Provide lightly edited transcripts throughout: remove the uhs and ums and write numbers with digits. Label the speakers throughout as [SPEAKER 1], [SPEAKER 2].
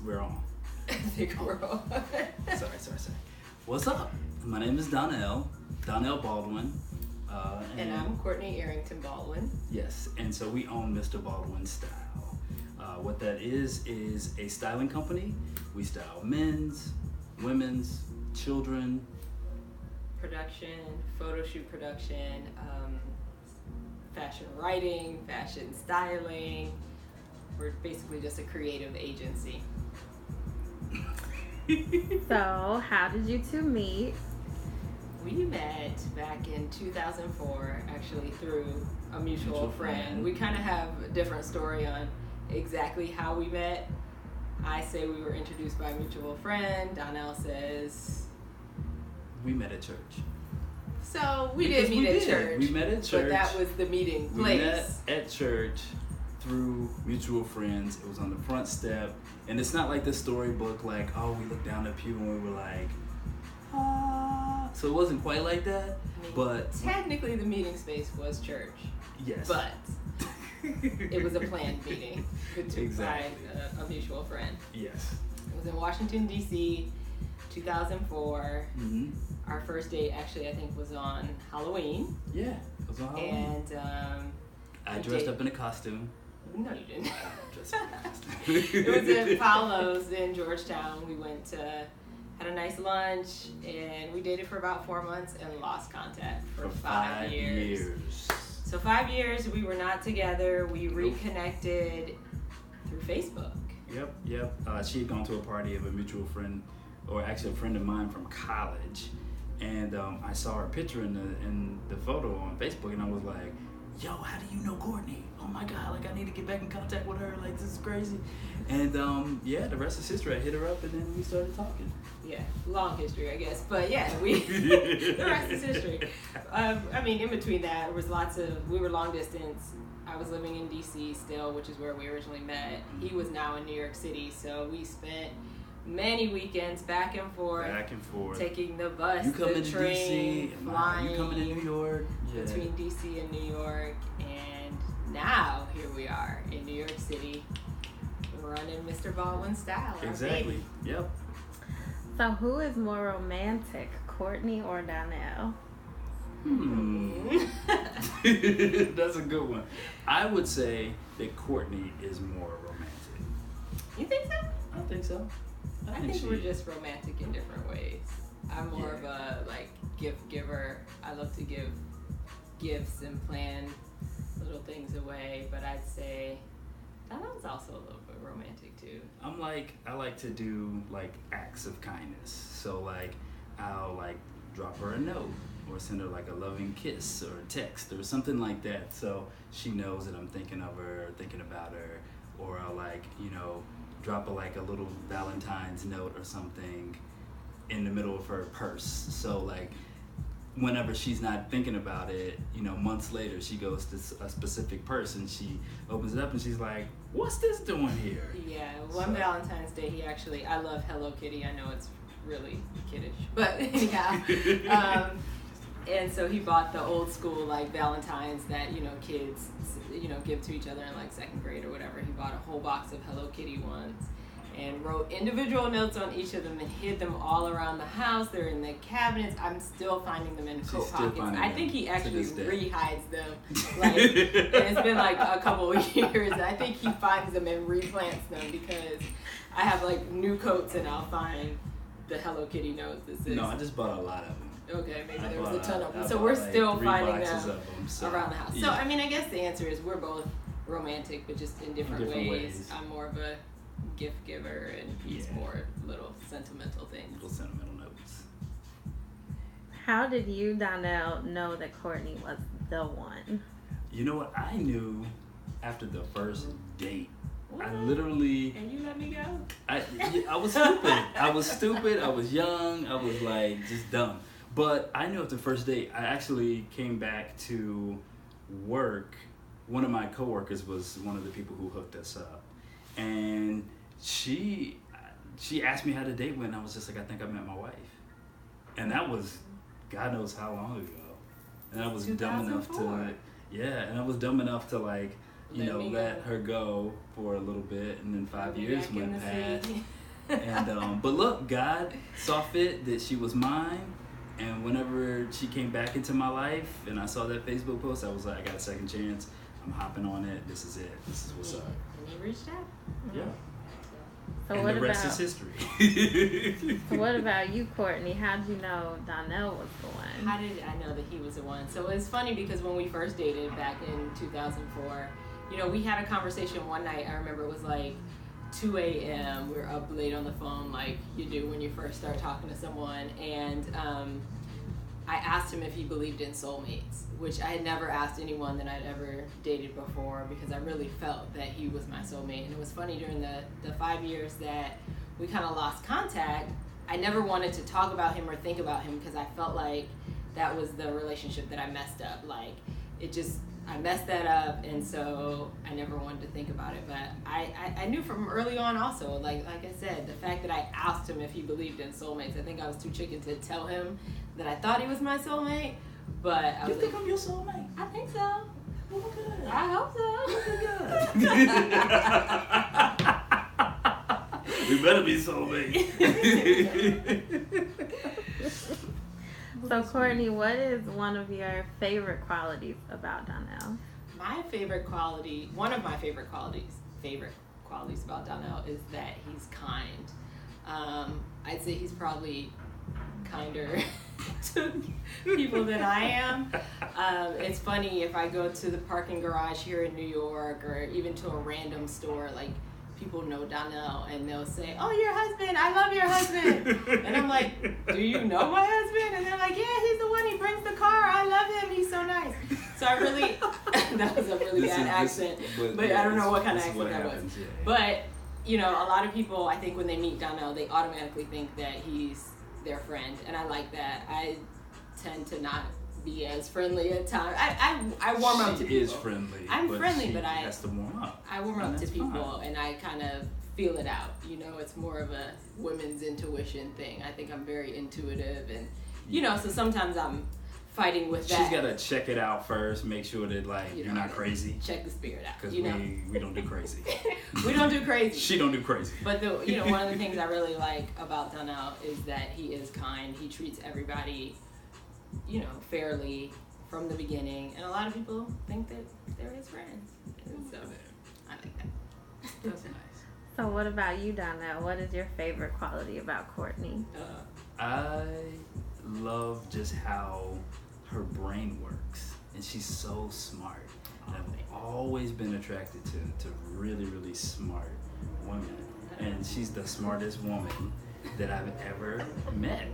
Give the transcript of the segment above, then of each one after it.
[SPEAKER 1] we're on.
[SPEAKER 2] I think we're on.
[SPEAKER 1] Sorry. What's up? My name is Donnell Baldwin.
[SPEAKER 2] And I'm Courtney Arrington Baldwin.
[SPEAKER 1] Yes, and so we own Mr. Baldwin Style. What that is a styling company. We style men's, women's, children.
[SPEAKER 2] Production, photo shoot production, fashion writing, fashion styling. We're basically just a creative agency.
[SPEAKER 3] So, how did you two meet?
[SPEAKER 2] We met back in 2004, actually through a mutual friend. We kind of have a different story on exactly how we met. I say we were introduced by a mutual friend. Donnell says
[SPEAKER 1] we met at church.
[SPEAKER 2] So we did meet at church.
[SPEAKER 1] We met at church.
[SPEAKER 2] But that was the meeting place.
[SPEAKER 1] We met at church through mutual friends. It was on the front step. And it's not like the storybook, like, oh, we looked down the pew and we were like, ah. So it wasn't quite like that.
[SPEAKER 2] I mean,
[SPEAKER 1] but
[SPEAKER 2] technically the meeting space was church.
[SPEAKER 1] Yes.
[SPEAKER 2] But it was a planned meeting by a mutual friend.
[SPEAKER 1] Yes.
[SPEAKER 2] It was in Washington, D.C., 2004.
[SPEAKER 1] Mm-hmm.
[SPEAKER 2] Our first date, actually, I think, was on Halloween.
[SPEAKER 1] Yeah, it was on Halloween.
[SPEAKER 2] And
[SPEAKER 1] I dressed up in a costume.
[SPEAKER 2] No, you didn't.
[SPEAKER 1] I dressed up in a costume.
[SPEAKER 2] It was at Paolo's in Georgetown. We went to, had a nice lunch, and we dated for about 4 months and lost contact for 5 years. So 5 years, we were not together. We reconnected through Facebook.
[SPEAKER 1] Yep. She had gone to a party of a mutual friend, or actually a friend of mine from college, and I saw her picture in the photo on Facebook, and I was like, yo, how do you know Courtney? Oh my God, like I need to get back in contact with her, like this is crazy. And the rest is history. I hit her up and then we started talking.
[SPEAKER 2] Yeah, long history, I guess. But yeah, the rest is history. I mean, in between that, there was we were long distance. I was living in DC still, which is where we originally met. He was now in New York City, so we spent many weekends back and forth, taking the bus,
[SPEAKER 1] you coming
[SPEAKER 2] the train,
[SPEAKER 1] to DC,
[SPEAKER 2] flying.
[SPEAKER 1] You coming to New York? Yeah.
[SPEAKER 2] Between DC and New York, and now here we are in New York City, running Mr. Baldwin Style.
[SPEAKER 1] Exactly. Yep.
[SPEAKER 3] So, who is more romantic, Courtney or Donnell?
[SPEAKER 1] That's a good one. I would say that Courtney is more romantic.
[SPEAKER 2] You think so?
[SPEAKER 1] I think so.
[SPEAKER 2] I think we're just romantic in different ways. I'm more of a gift giver. I love to give gifts and plan little things away, but I'd say Donnell's also a little bit romantic too.
[SPEAKER 1] I like to do like acts of kindness. So like I'll like drop her a note or send her like a loving kiss or a text or something like that, so she knows that I'm thinking of her or thinking about her. Or I'll like, drop her like a little Valentine's note or something in the middle of her purse. So like whenever she's not thinking about it, months later she goes to a specific purse and she opens it up and she's like, what's this doing here?
[SPEAKER 2] Yeah, Valentine's Day I love Hello Kitty. I know it's really kiddish, but anyhow. And so he bought the old school like Valentines that kids give to each other in like second grade or whatever. He bought a whole box of Hello Kitty ones and wrote individual notes on each of them and hid them all around the house. They're in the cabinets. I'm still finding them in coat pockets. I think he actually rehides them. Like, and it's been like a couple of years. I think he finds them and replants them because I have like new coats and I'll find the Hello Kitty notes that says.
[SPEAKER 1] No, I just bought a lot of them.
[SPEAKER 2] Okay, maybe there was a ton of them. So we're still finding them around the house.
[SPEAKER 1] Yeah.
[SPEAKER 2] So, I mean, I guess the answer is we're both romantic, but just in different ways. I'm more of a gift giver, and he's more little sentimental things.
[SPEAKER 1] Little sentimental notes.
[SPEAKER 3] How did you, Donnell, know that Courtney was the one?
[SPEAKER 1] You know what? I knew after the first date.
[SPEAKER 2] What?
[SPEAKER 1] I literally...
[SPEAKER 2] And you let me go?
[SPEAKER 1] I was stupid. I was young. I was like just dumb. But I knew after the first date, I actually came back to work. One of my coworkers was one of the people who hooked us up. And she asked me how the date went. And I was just like, I think I met my wife. And that was God knows how long ago. And I was dumb enough to... Yeah, and I was dumb enough to like let her go for a little bit, and then 5 years went past. And but look, God saw fit that she was mine, and whenever she came back into my life, and I saw that Facebook post, I was like, I got a second chance. I'm hopping on it. This is it. This is what's up.
[SPEAKER 2] And you reached out.
[SPEAKER 1] Yeah.
[SPEAKER 3] So
[SPEAKER 1] and
[SPEAKER 3] what
[SPEAKER 1] the rest
[SPEAKER 3] about,
[SPEAKER 1] is history.
[SPEAKER 3] So what about you, Courtney? How did you know Donnell was the one?
[SPEAKER 2] How did I know that he was the one? So it's funny because when we first dated back in 2004, we had a conversation one night. I remember it was like 2 a.m. We were up late on the phone like you do when you first start talking to someone. And I asked him if he believed in soulmates, which I had never asked anyone that I'd ever dated before because I really felt that he was my soulmate. And it was funny, during the 5 years that we kind of lost contact, I never wanted to talk about him or think about him because I felt like that was the relationship that I messed up. Like, I messed that up, and so I never wanted to think about it. But I knew from early on also, like I said, the fact that I asked him if he believed in soulmates, I think I was too chicken to tell him that I thought he was my soulmate. But I was
[SPEAKER 1] think I'm your soulmate?
[SPEAKER 2] I think so.
[SPEAKER 1] Oh, good.
[SPEAKER 2] I hope so.
[SPEAKER 1] Good. We better be soulmates.
[SPEAKER 3] So Courtney, what is one of your favorite qualities about Donnell?
[SPEAKER 2] One of my favorite qualities about Donnell is that he's kind. I'd say he's probably kinder to people than I am. It's funny, if I go to the parking garage here in New York or even to a random store, like, people know Donnell and they'll say, "Oh, your husband, I love your husband." And I'm like, "Do you know my husband?" And they're like, "Yeah, he's the one, he brings the car, I love him, he's so nice." So I really, that was a really bad accent, but I don't know what kind of accent that was.
[SPEAKER 1] Yeah.
[SPEAKER 2] But, a lot of people, I think when they meet Donnell, they automatically think that he's their friend, and I like that. I tend to not be as friendly at times. I warm up to people. She is
[SPEAKER 1] friendly.
[SPEAKER 2] I'm friendly, but I
[SPEAKER 1] has to warm up.
[SPEAKER 2] I warm up to people, and I kind of feel it out. It's more of a women's intuition thing. I think I'm very intuitive, and so sometimes I'm fighting with that.
[SPEAKER 1] She's got to check it out first, make sure that you're not crazy.
[SPEAKER 2] Check the spirit out.
[SPEAKER 1] Because we don't do crazy.
[SPEAKER 2] We don't do crazy.
[SPEAKER 1] She don't do crazy.
[SPEAKER 2] But one of the things I really like about Donnell is that he is kind. He treats everybody fairly from the beginning, and a lot of people think that they're his friends, and so I like that.
[SPEAKER 1] That's nice.
[SPEAKER 3] So what about you, Donnell? What is your favorite quality about Courtney?
[SPEAKER 1] I love just how her brain works, and she's so smart. And I've always been attracted to really, really smart women, and she's the smartest woman that I've ever met.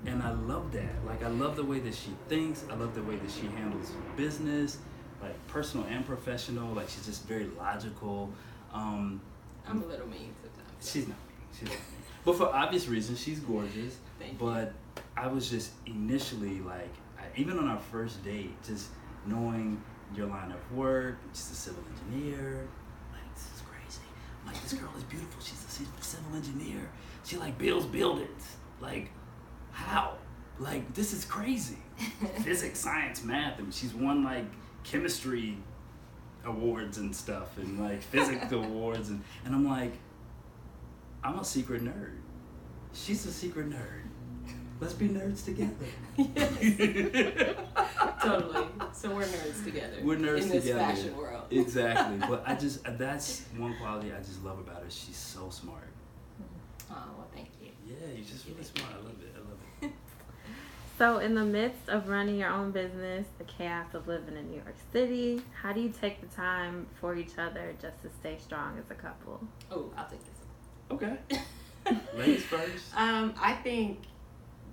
[SPEAKER 1] And I love that. I love the way that she thinks. I love the way that she handles business, personal and professional. She's just very logical.
[SPEAKER 2] I'm a little mean sometimes.
[SPEAKER 1] She's not mean. But for obvious reasons, she's gorgeous. But I was just initially even on our first date, just knowing your line of work, she's a civil engineer. This is crazy. I'm this girl is beautiful. She's a civil engineer. She builds buildings. How? This is crazy. Physics, science, math. I mean, she's won chemistry awards and stuff, and physics awards, and I'm I'm a secret nerd. She's a secret nerd. Let's be nerds together.
[SPEAKER 2] Yes. Totally. So we're nerds together.
[SPEAKER 1] We're nerds
[SPEAKER 2] in
[SPEAKER 1] together.
[SPEAKER 2] In this fashion world.
[SPEAKER 1] Exactly. But that's one quality I just love about her. She's so smart.
[SPEAKER 2] Oh, well, thank you.
[SPEAKER 1] Yeah, you're just really smart. I love it.
[SPEAKER 3] So in the midst of running your own business, the chaos of living in New York City, how do you take the time for each other just to stay strong as a couple?
[SPEAKER 2] Oh, I'll take this one.
[SPEAKER 1] Okay. Ladies first.
[SPEAKER 2] I think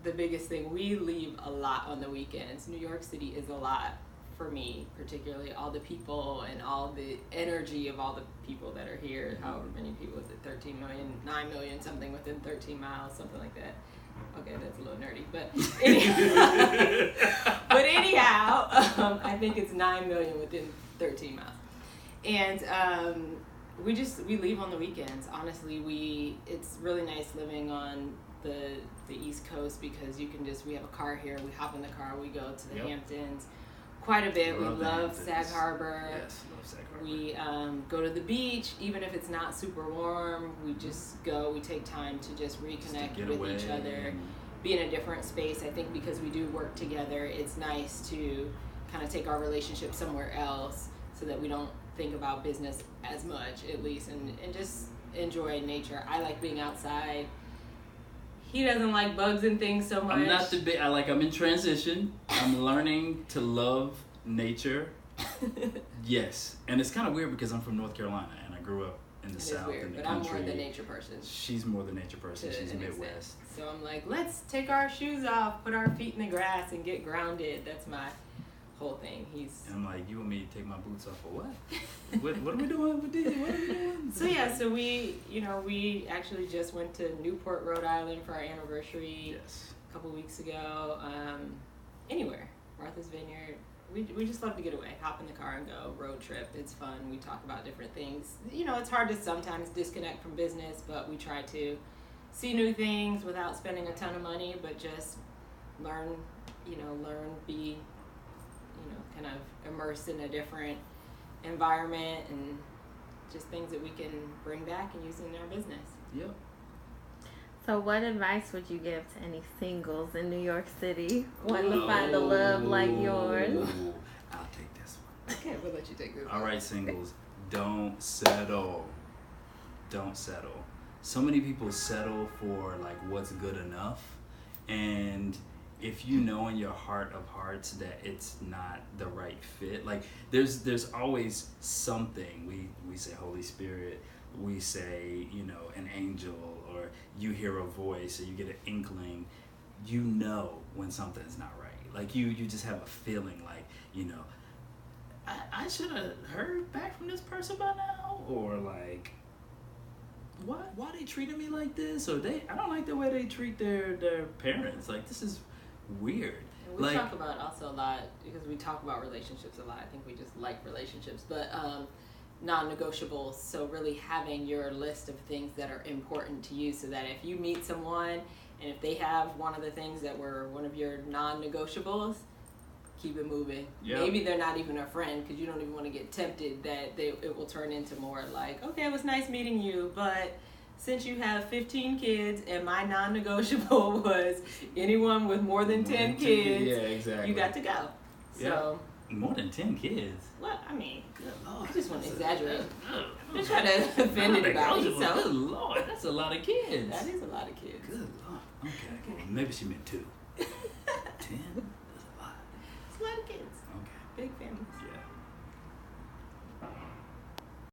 [SPEAKER 2] the biggest thing, we leave a lot on the weekends. New York City is a lot for me, particularly all the people and all the energy of all the people that are here. However many people, is it 13 million, 9 million, something within 13 miles, something like that. Okay, that's a little nerdy, but anyhow, I think it's 9 million within 13 miles. And we leave on the weekends. Honestly, it's really nice living on the East Coast because we have a car here. We hop in the car, we go to the Hamptons. Quite a bit. We
[SPEAKER 1] Love
[SPEAKER 2] love
[SPEAKER 1] Hamptons.
[SPEAKER 2] Sag Harbor.
[SPEAKER 1] Yes, love Sag Harbor.
[SPEAKER 2] We go to the beach, even if it's not super warm. We just go. We take time to just reconnect
[SPEAKER 1] get
[SPEAKER 2] with
[SPEAKER 1] away
[SPEAKER 2] each other,
[SPEAKER 1] and-
[SPEAKER 2] be in a different space. I think because we do work together, it's nice to kind of take our relationship somewhere else so that we don't think about business as much, at least, and just enjoy nature. I like being outside. He doesn't like bugs and things so much.
[SPEAKER 1] I'm not the big. I'm in transition. I'm learning to love nature. Yes, and it's kind of weird because I'm from North Carolina and I grew up in the
[SPEAKER 2] It is
[SPEAKER 1] South
[SPEAKER 2] weird,
[SPEAKER 1] in the
[SPEAKER 2] but
[SPEAKER 1] country.
[SPEAKER 2] I'm more the nature person.
[SPEAKER 1] She's more the nature person.
[SPEAKER 2] To
[SPEAKER 1] She's
[SPEAKER 2] an
[SPEAKER 1] Midwest.
[SPEAKER 2] extent. So I'm like, let's take our shoes off, put our feet in the grass, and get grounded. That's my whole thing.
[SPEAKER 1] And I'm like, you want me to take my boots off for what? What are we doing with this? What are we doing?
[SPEAKER 2] So yeah, so we actually just went to Newport, Rhode Island for our anniversary
[SPEAKER 1] Yes.
[SPEAKER 2] a couple weeks ago. Anywhere, Martha's Vineyard. We just love to get away, hop in the car and go road trip. It's fun. We talk about different things. It's hard to sometimes disconnect from business, but we try to see new things without spending a ton of money, but just learn, be, kind of immersed in a different environment and just things that we can bring back and use in our business.
[SPEAKER 1] Yep.
[SPEAKER 3] So what advice would you give to any singles in New York City wanting to find a love like yours?
[SPEAKER 1] Ooh, I'll take this one.
[SPEAKER 2] Okay, we'll let you take this.
[SPEAKER 1] All right, singles, don't settle. Don't settle. So many people settle for like what's good enough, and if you know in your heart of hearts that it's not the right fit, like there's always something. We say Holy Spirit, we say an angel, or you hear a voice or you get an inkling. When something's not right. Like you just have a feeling like I should have heard back from this person by now, or like why they treating me like this, or I don't like the way they treat their parents. Like this is weird.
[SPEAKER 2] And we talk about also a lot, because we talk about relationships a lot. I think we just like relationships, but non-negotiables. So really having your list of things that are important to you, so that if you meet someone and if they have one of the things that were one of your non-negotiables, keep it moving. Yep. Maybe they're not even a friend, because you don't even want to get tempted that it will turn into more like, okay, it was nice meeting you, but since you have 15 kids and my non-negotiable was anyone with more than 10 kids,
[SPEAKER 1] yeah, exactly.
[SPEAKER 2] you got to go. So
[SPEAKER 1] more than 10 kids.
[SPEAKER 2] Well, I mean,
[SPEAKER 1] good Lord,
[SPEAKER 2] I just want to exaggerate. I'm trying to offend about yourself.
[SPEAKER 1] Good Lord, that's a lot of kids.
[SPEAKER 2] That is a lot of kids.
[SPEAKER 1] Good Lord. Okay. Well, maybe she meant 2. 10? That's a lot.
[SPEAKER 2] It's a lot of kids.
[SPEAKER 1] Okay.
[SPEAKER 2] Big families.